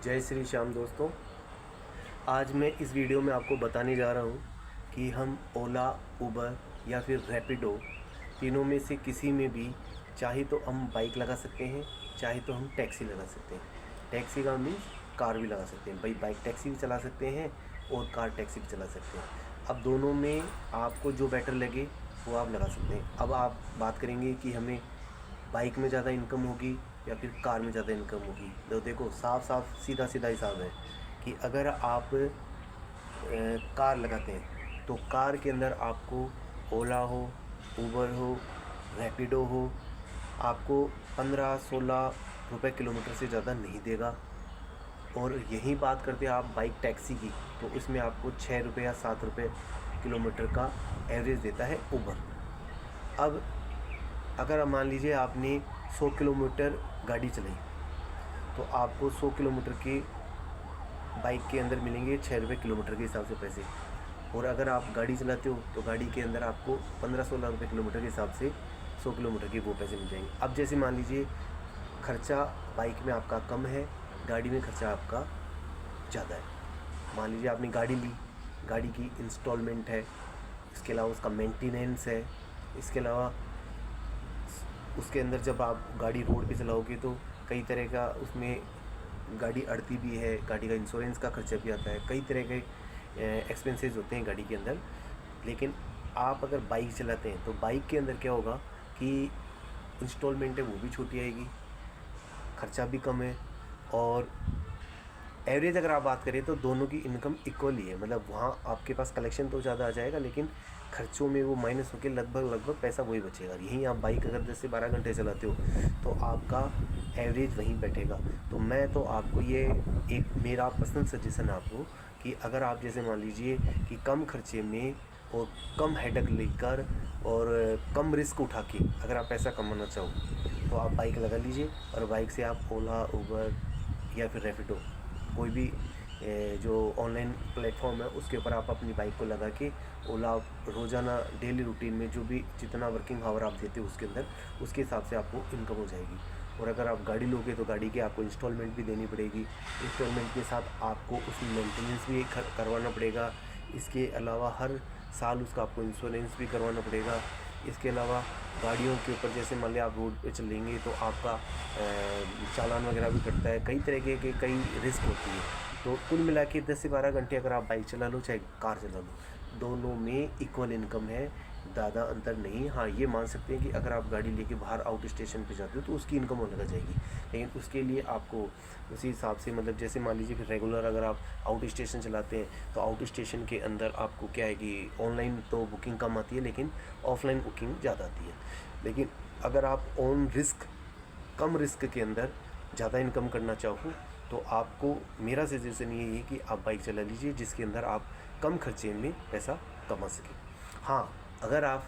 जय श्री श्याम दोस्तों। आज मैं इस वीडियो में आपको बताने जा रहा हूँ कि हम ओला, उबर या फिर रैपिडो तीनों में से किसी में भी चाहे तो हम बाइक लगा सकते हैं, चाहे तो हम टैक्सी लगा सकते हैं। टैक्सी का मीन्स कार भी लगा सकते हैं भाई, बाइक टैक्सी भी चला सकते हैं और कार टैक्सी भी चला सकते हैं। अब दोनों में आपको जो बेटर लगे वो आप लगा सकते हैं। अब आप बात करेंगे कि हमें बाइक में ज़्यादा इनकम होगी या फिर कार में ज़्यादा इनकम होगी। तो देखो, साफ साफ सीधा सीधा हिसाब है कि अगर आप कार लगाते हैं तो कार के अंदर आपको ओला हो, उबर हो, रैपिडो हो, आपको 15-16 रुपये किलोमीटर से ज़्यादा नहीं देगा। और यही बात करते हैं आप बाइक टैक्सी की, तो इसमें आपको 6 रुपये या 7 रुपये किलोमीटर का एवरेज देता है उबर। अब अगर मान लीजिए आपने 100 किलोमीटर गाड़ी चलाई तो आपको 100 किलोमीटर के बाइक के अंदर मिलेंगे 6 रुपये किलोमीटर के हिसाब से पैसे। और अगर आप गाड़ी चलाते हो तो गाड़ी के अंदर आपको 15-16 रुपये किलोमीटर के हिसाब से 100 किलोमीटर के वो पैसे मिल जाएंगे। अब जैसे मान लीजिए खर्चा बाइक में आपका कम है, गाड़ी में खर्चा आपका ज़्यादा है। मान लीजिए आपने गाड़ी ली, गाड़ी की इंस्टॉलमेंट है, इसके अलावा उसका मेंटेनेंस है, इसके अलावा उसके अंदर जब आप गाड़ी रोड पे चलाओगे तो कई तरह का उसमें गाड़ी अड़ती भी है, गाड़ी का इंश्योरेंस का खर्चा भी आता है, कई तरह के एक्सपेंसेस होते हैं गाड़ी के अंदर। लेकिन आप अगर बाइक चलाते हैं तो बाइक के अंदर क्या होगा कि इंस्टॉलमेंट है वो भी छोटी आएगी, खर्चा भी कम है, और एवरेज अगर आप बात करें तो दोनों की इनकम इक्वल ही है। मतलब वहाँ आपके पास कलेक्शन तो ज़्यादा आ जाएगा लेकिन खर्चों में वो माइनस होकर लगभग पैसा वही बचेगा। यहीं आप बाइक अगर 10 से 12 घंटे चलाते हो तो आपका एवरेज वहीं बैठेगा। तो मैं तो आपको ये एक मेरा पर्सनल सजेशन है आपको कि अगर आप जैसे मान लीजिए कि कम खर्चे में और कम हेडेक लेकर और कम रिस्क उठा के अगर आप पैसा कमाना चाहो तो आप बाइक लगा लीजिए। और बाइक से आप ओला, उबर या फिर रैपिडो कोई भी जो ऑनलाइन प्लेटफॉर्म है उसके ऊपर आप अपनी बाइक को लगा के ओला रोज़ाना डेली रूटीन में जो भी जितना वर्किंग आवर आप देते हो उसके अंदर उसके हिसाब से आपको इनकम हो जाएगी। और अगर आप गाड़ी लोगे तो गाड़ी की आपको इंस्टॉलमेंट भी देनी पड़ेगी, इंस्टॉलमेंट के साथ आपको उसमें मेंटेनेंस भी करवाना पड़ेगा। इसके अलावा हर साल उसका आपको इंश्योरेंस भी करवाना पड़ेगा। इसके अलावा गाड़ियों के ऊपर जैसे मान लिया आप रोड पे चलेंगे तो आपका चालान वगैरह भी कटता है, कई तरह के कई रिस्क होती है। तो कुल मिला के 10 से 12 घंटे अगर आप बाइक चला लो चाहे कार चला लो, दोनों में इक्वल इनकम है, ज़्यादा अंतर नहीं। हाँ, ये मान सकते हैं कि अगर आप गाड़ी लेके बाहर आउट स्टेशन पे जाते हो तो उसकी इनकम होने लग जाएगी, लेकिन उसके लिए आपको उसी हिसाब से मतलब जैसे मान लीजिए कि रेगुलर अगर आप आउट स्टेशन चलाते हैं तो आउट स्टेशन के अंदर आपको क्या है कि ऑनलाइन तो बुकिंग कम आती है लेकिन ऑफलाइन बुकिंग ज़्यादा आती है। लेकिन अगर आप ऑन रिस्क कम रिस्क के अंदर ज़्यादा इनकम करना चाहो तो आपको मेरा सजेशन ये है कि आप बाइक चला लीजिए जिसके अंदर आप कम खर्चे में पैसा कमा सकें। हाँ, अगर आप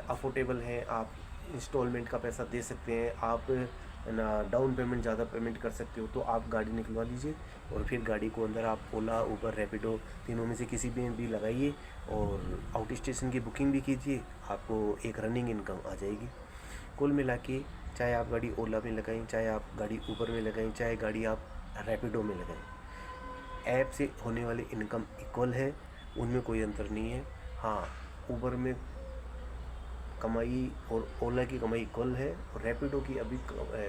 अफोर्डेबल हैं, आप इंस्टॉलमेंट का पैसा दे सकते हैं, आप ना डाउन पेमेंट ज़्यादा पेमेंट कर सकते हो तो आप गाड़ी निकलवा लीजिए और फिर गाड़ी को अंदर आप ओला, उबर, रैपिडो तीनों में से किसी में भी लगाइए और आउट स्टेशन की बुकिंग भी कीजिए, आपको एक रनिंग इनकम आ जाएगी। कुल मिला के चाहे आप गाड़ी ओला में लगाएं, चाहे आप गाड़ी उबर में लगाएं, चाहे गाड़ी आप रैपिडो में लगाएं, ऐप से होने वाली इनकम इक्वल है, उनमें कोई अंतर नहीं है। हाँ, उबर में कमाई और ओला की कमाई इक्वल है और रैपिडो की अभी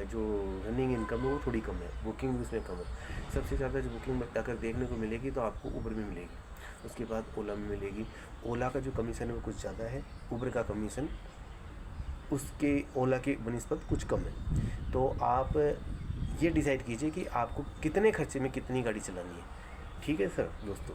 जो रनिंग इनकम है वो थोड़ी कम है, बुकिंग भी उसमें कम है। सबसे ज़्यादा जो बुकिंग अगर देखने को मिलेगी तो आपको उबर में मिलेगी, उसके बाद ओला में मिलेगी। ओला का जो कमीशन है वो कुछ ज़्यादा है, उबर का कमीशन उसके ओला के बनिस्बत कुछ कम है। तो आप ये डिसाइड कीजिए कि आपको कितने खर्चे में कितनी गाड़ी चलानी है। ठीक है सर दोस्तों।